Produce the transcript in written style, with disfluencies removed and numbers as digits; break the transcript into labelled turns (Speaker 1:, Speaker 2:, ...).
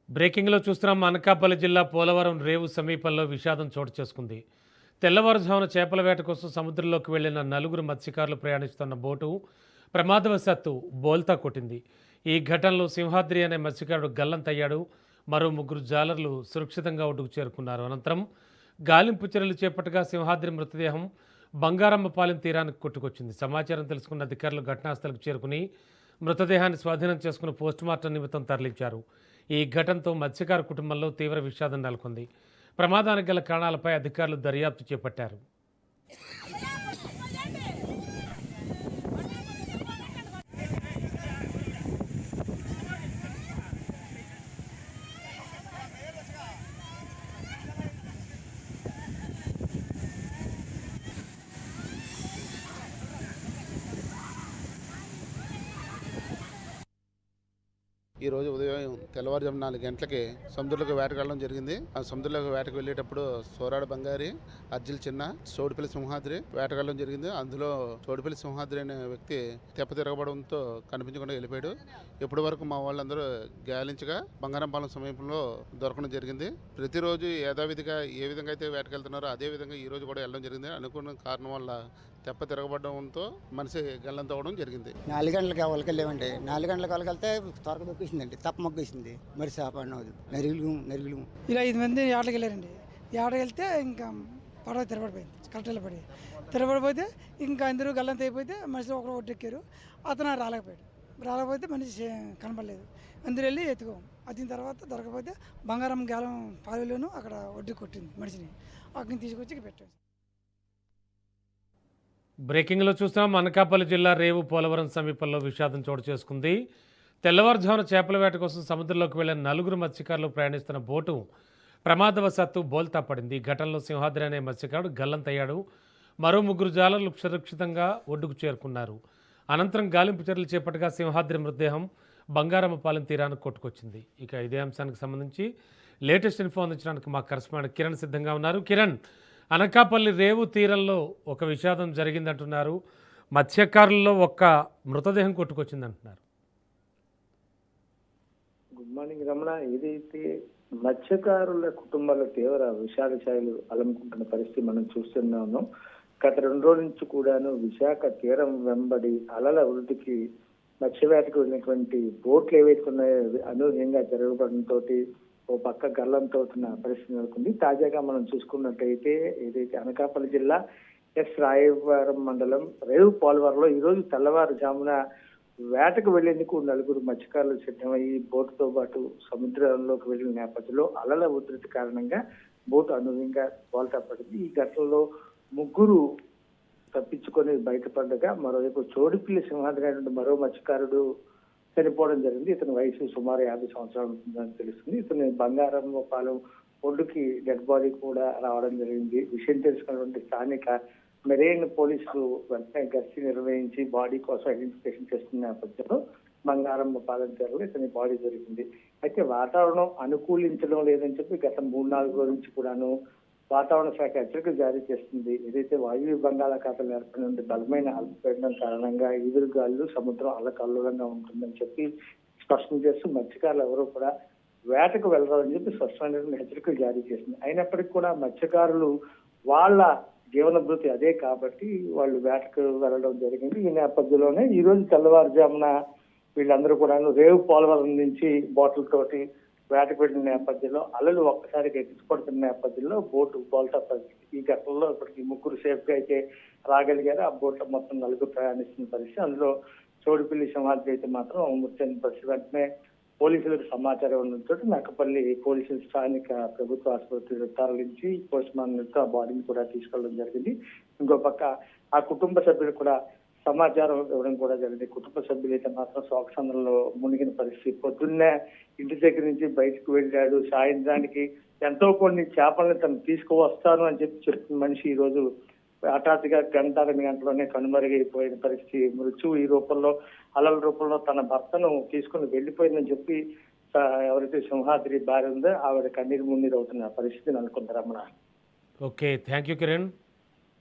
Speaker 1: బ్రేకింగ్లో చూస్తున్నాం. అనకాపల్లి జిల్లా పోలవరం రేవు సమీపంలో విషాదం చోటు చేసుకుంది. తెల్లవారుజామున చేపల వేట కోసం సముద్రంలోకి వెళ్లిన నలుగురు మత్స్యకారులు ప్రయాణిస్తున్న బోటు ప్రమాదవశాత్తు బోల్తా కొట్టింది. ఈ ఘటనలో సింహాద్రి అనే మత్స్యకారుడు గల్లంతయ్యాడు. మరో ముగ్గురు జాలర్లు సురక్షితంగా ఒడ్డుకు చేరుకున్నారు. అనంతరం గాలింపు చర్యలు చేపట్టగా సింహాద్రి మృతదేహం బంగారమ్మపాలెం తీరానికి కొట్టుకొచ్చింది. సమాచారం తెలుసుకున్న అధికారులు ఘటనాస్థలకు చేరుకుని మృతదేహాన్ని స్వాధీనం చేసుకుని పోస్టుమార్టం నిమిత్తం తరలించారు. ఈ ఘటనతో మత్స్యకార కుటుంబంలో తీవ్ర విషాదం నెలకొంది. ప్రమాదానికి గల కారణాలపై అధికారులు దర్యాప్తు చేపట్టారు.
Speaker 2: ఈ రోజు ఉదయం తెల్లవారుజాము 4 గంటలకి సముద్రంలోకి వేటకెళ్ళడం జరిగింది. ఆ సముద్రంలోకి వేటకు వెళ్ళేటప్పుడు సోరాడ బంగారి, అర్జిల్ చిన్న, చోడుపల్లి సింహాద్రి వేటకెళ్ళడం జరిగింది. అందులో చోడుపల్లి సింహాద్రి అనే వ్యక్తి తెప్ప తిరగబడంతో కనిపించకుండా వెళ్ళిపోయాడు. ఇప్పటి వరకు మా వాళ్ళందరూ గాలించగా బంగారంపాలెం సమీపంలో దొరకడం జరిగింది. ప్రతిరోజు యథావిధిగా ఏ విధంగా అయితే వేటకెళ్తున్నారో అదే విధంగా ఈ రోజు కూడా వెళ్ళడం జరిగింది. అనుకున్న కారణం వల్ల తెప్ప తిరగబడడంతో మనిషి గల్లంత అవ్వడం జరిగింది.
Speaker 3: 4 గంటలకి వాళ్ళకెళ్ళామండి. 4 గంటలకు వాళ్ళకెళ్తే త్వరగా దొక్కేసిందండి. తప్ప మొగ్గేసింది. మరి చేపడినది నరుగులు
Speaker 4: ఇలా 5 మంది ఏటకి వెళ్ళారండి. ఏటకి వెళ్తే ఇంకా పడవ తిరగబడిపోయింది. కట్టెలు పడి తిరగబడిపోతే ఇంకా అందరూ గల్లంత అయిపోతే మనిషి ఒకరు ఒడ్డెక్కారు. అతను రాలేకపోతే మనిషి కనపడలేదు. అందరూ వెళ్ళి ఎత్తుకోం. అదిన తర్వాత దొరకపోతే బంగారం గాలం పాలెలోనూ అక్కడ ఒడ్డు కొట్టింది మనిషిని. అక్కడిని తీసుకొచ్చి పెట్టాం.
Speaker 1: బ్రేకింగ్లో చూస్తున్నాం. అనకాపల్లి జిల్లా రేవు పోలవరం సమీపంలో విషాదం చోటు చేసుకుంది. తెల్లవారుజామున చేపల వేట కోసం సముద్రంలోకి వెళ్లిన నలుగురు మత్స్యకారులు ప్రయాణిస్తున్న బోటు ప్రమాదవశాత్తు బోల్తా పడింది. ఈ ఘటనలో సింహాద్రి అనే మత్స్యకారుడు గల్లంతయ్యాడు. మరో ముగ్గురు జాలర్లు సురక్షితంగా ఒడ్డుకు చేరుకున్నారు. అనంతరం గాలింపు చర్యలు చేపట్టగా సింహాద్రి మృతదేహం బంగారమ్మపాలెం తీరానికి కొట్టుకొచ్చింది. ఇక ఇదే అంశానికి సంబంధించి లేటెస్ట్ ఇన్ఫో అందించడానికి మా కరెస్పాండెంట్ కిరణ్ సిద్ధంగా ఉన్నారు. కిరణ్, అనకాపల్లి రేవు తీరంలో ఒక విషాదం జరిగిందంటున్నారు. మత్స్యకారుల్లో ఒక్క మృతదేహం కొట్టుకొచ్చిందంటున్నారు.
Speaker 5: Good morning Ramana. ఏదైతే మత్స్యకారుల కుటుంబాల తీవ్ర విషాద ఛాయలు అలముకుంటున్న పరిస్థితి మనం చూస్తున్నాము. గత 2 రోజుల నుంచి కూడాను విశాఖ తీరం వెంబడి అలల వృద్ధికి మత్స్యవేటకు వెళ్ళినటువంటి బోట్లు ఏవైతే ఉన్నాయో అనూహ్యంగా జరగడంతో ఓ పక్క గల్లంతో అవుతున్న పరిస్థితి నెలకొంది. తాజాగా మనం చూసుకున్నట్టయితే ఏదైతే అనకాపల్లి జిల్లా రాయవరం మండలం రేవు పోలవరంలో ఈ రోజు తెల్లవారుజామున వేటకు వెళ్లేందుకు నలుగురు మత్స్యకారులు సిద్ధమయ్యి బోటుతో పాటు సముద్రంలోకి వెళ్లిన నేపథ్యంలో అలల ఉధృతి కారణంగా బోటు అనూహ్యంగా బోల్తా పడింది. ఈ ఘటనలో ముగ్గురు తప్పించుకొని బయటపడగా మరోవైపు చోడుపల్లి సింహాద్రి నుండి మరో మత్స్యకారుడు చనిపోవడం జరిగింది. ఇతని వయసు సుమారు 50 సంవత్సరాలు ఉంటుందని తెలుస్తుంది. ఇతని బంగారమ్మపాలెం ఒడ్డుకి డెడ్ బాడీ కూడా రావడం జరిగింది. విషయం తెలుసుకున్నటువంటి స్థానిక మెరైన్ పోలీసులు వెంటనే గస్తీ నిర్వహించి బాడీ కోసం ఐడెంటిఫికేషన్ చేస్తున్న నేపథ్యంలో బంగారమ్మపాలెం తీరంలో ఇతని బాడీ దొరికింది. అయితే వాతావరణం అనుకూలించడం లేదని చెప్పి గత 3-4 రోజుల నుంచి కూడాను వాతావరణ శాఖ హెచ్చరికలు జారీ చేస్తుంది. ఏదైతే వాయువ్య బంగాళాఖాతంలో ఏర్పడిన బలమైన అల్పపీడనం కారణంగా ఎదురుగాలు సముద్రం అల్లకల్లోలంగా ఉంటుందని చెప్పి స్పష్టం చేస్తూ మత్స్యకారులు ఎవరూ కూడా వేటకు వెళ్ళరాదని చెప్పి స్పష్టమైన హెచ్చరికలు జారీ చేసింది. అయినప్పటికీ కూడా మత్స్యకారులు వాళ్ళ జీవనభృతి అదే కాబట్టి వాళ్ళు వేటకు వెళ్ళడం జరిగింది. ఈ నేపథ్యంలోనే ఈ రోజు తెల్లవారుజామున వీళ్ళందరూ కూడా రేవు పోలవరం నుంచి బాటిల్తోటి వేటకు వెళ్ళిన నేపథ్యంలో అలలు ఒక్కసారిగా ఎగిసిపడుతున్న నేపథ్యంలో బోటు బోల్తా పడింది. ఈ ఘటనలో ఇప్పటికి ముగ్గురు సేఫ్ గా అయితే రాగలిగారు. ఆ బోట్లో మొత్తం 4 ప్రయాణిస్తున్న పరిస్థితి. అందులో చోడుపల్లి సింహాద్రి అయితే మాత్రం మృతి పరిస్థితి. వెంటనే పోలీసులకు సమాచారం ఉండడంతో నక్కపల్లి పోలీసులు స్థానిక ప్రభుత్వ ఆసుపత్రి తరలించి పోస్ట్ మార్టంతో ఆ బాడీని కూడా తీసుకెళ్లడం జరిగింది. ఇంకో పక్క ఆ కుటుంబ సభ్యులు కూడా సమాచారం ఇవ్వడం కూడా జరిగింది. కుటుంబ సభ్యులు అయితే మాత్రం శోకసంద్రంలో మునిగిన పరిస్థితి. పొద్దున్నే ఇంటి దగ్గర నుంచి బయటకు వెళ్ళాడు. సాయంత్రానికి ఎంతో కొన్ని చేపలను తను తీసుకువస్తాను అని చెప్పి చెప్తున్న మనిషి ఈ రోజు హఠాత్తుగా గంట 2 గంటలోనే కనుమరుగైపోయిన పరిస్థితి. మృత్యు ఈ రూపంలో అలల రూపంలో తన భర్తను తీసుకుని వెళ్ళిపోయిందని చెప్పి ఎవరైతే సింహాద్రి భార్య ఉందో ఆవిడ కన్నీరు మున్నీరు అవుతున్న పరిస్థితి నెలకొంది Ramana.
Speaker 1: Okay, thank you Kiran.